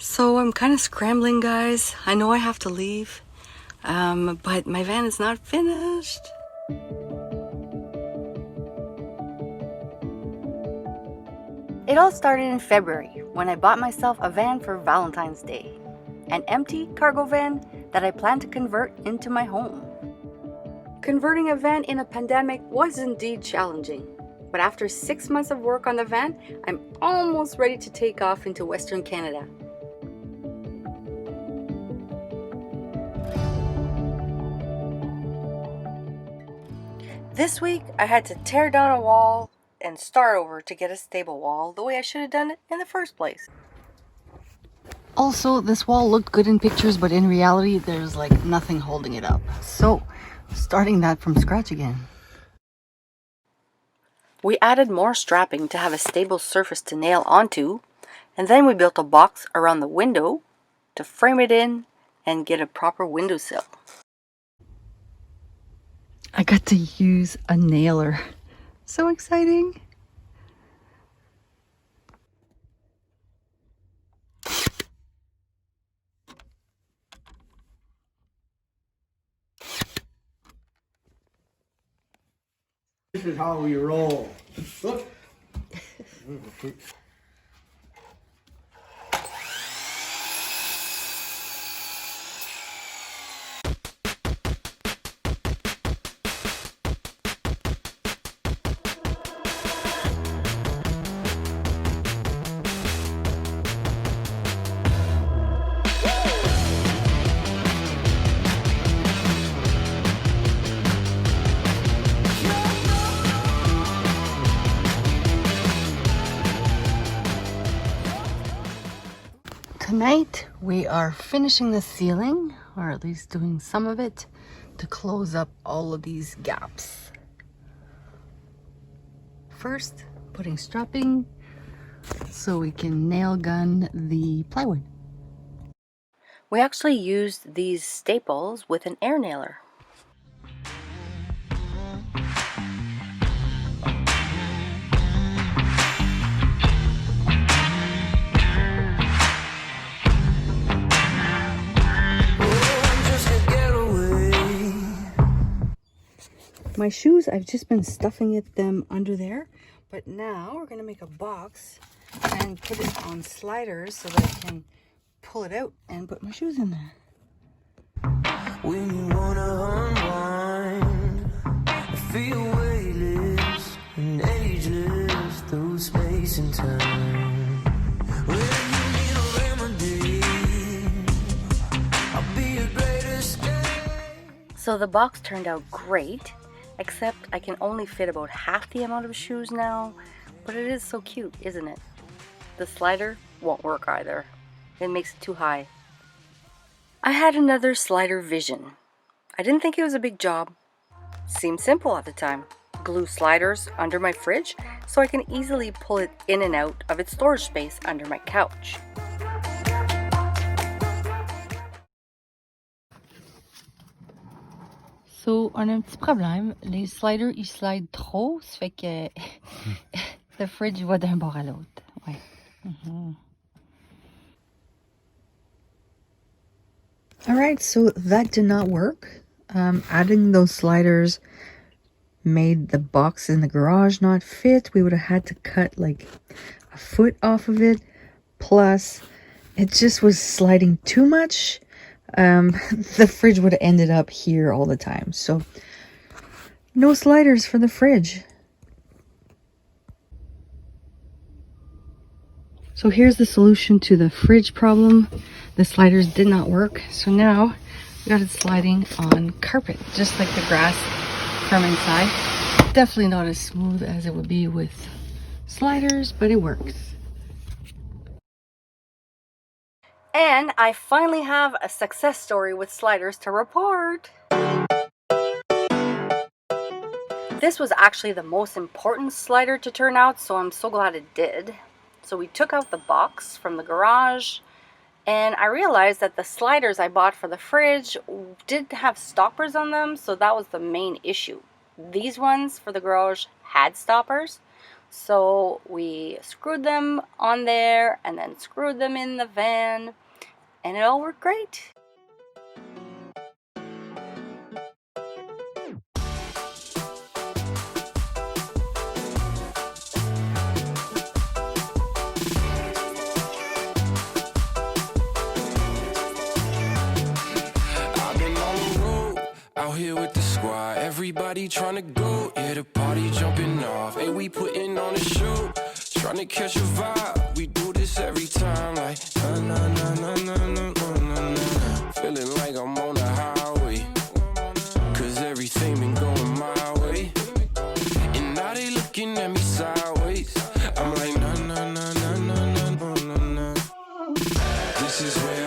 So I'm kind of scrambling, guys. I know I have to leave, but my van is not finished. It all started in February when I bought myself a van for Valentine's Day. An empty cargo van that I plan to convert into my home. Converting a van in a pandemic was indeed challenging, but after 6 months of work on the van, I'm almost ready to take off into Western Canada. This week, I had to tear down a wall and start over to get a stable wall the way I should have done it in the first place. Also, this wall looked good in pictures, but in reality, there's like nothing holding it up. So, starting that from scratch again. We added more strapping to have a stable surface to nail onto, and then we built a box around the window to frame it in and get a proper windowsill. I got to use a nailer. So exciting! This is how we roll. Look. Tonight we are finishing the ceiling, or at least doing some of it, to close up all of these gaps. First, putting strapping so we can nail gun the plywood. We actually used these staples with an air nailer. My shoes, I've just been stuffing them under there, but now we're going to make a box and put it on sliders so that I can pull it out and put my shoes in there. When you wanna unwind, feel weightless and ageless through space and time. When you need a remedy, I'll be your greatest escape. So the box turned out great. Except I can only fit about half the amount of shoes now, but it is so cute, isn't it? The slider won't work either. It makes it too high. I had another slider vision. I didn't think it was a big job. Seemed simple at the time. Glue sliders under my fridge so I can easily pull it in and out of its storage space under my couch. So, on a un petit problème. Les sliders, ils slident trop, ça fait que le fridge va d'un bord à l'autre. Ouais. Alright, so that did not work. Adding those sliders made the box in the garage not fit. We would have had to cut like a foot off of it. Plus, it just was sliding too much. The fridge would have ended up here all the time. So, no sliders for the fridge. So here's the solution to the fridge problem. The sliders did not work. So now we got it sliding on carpet, just like the grass from inside. Definitely not as smooth as it would be with sliders, but it works. And I finally have a success story with sliders to report. This was actually the most important slider to turn out, so I'm so glad it did. So we took out the box from the garage, and I realized that the sliders I bought for the fridge didn't have stoppers on them, so that was the main issue. These ones for the garage had stoppers, So we screwed them on there and then screwed them in the van, and it all worked great. Out here with the squad, everybody tryna go, yeah, the party jumping off. Hey, we putting on a show, tryna catch a vibe. We do this every time, like na na na na na na na na. Feeling like I'm on the highway, cause everything been going my way. And now they looking at me sideways. I'm like na na na na na na na na. This is where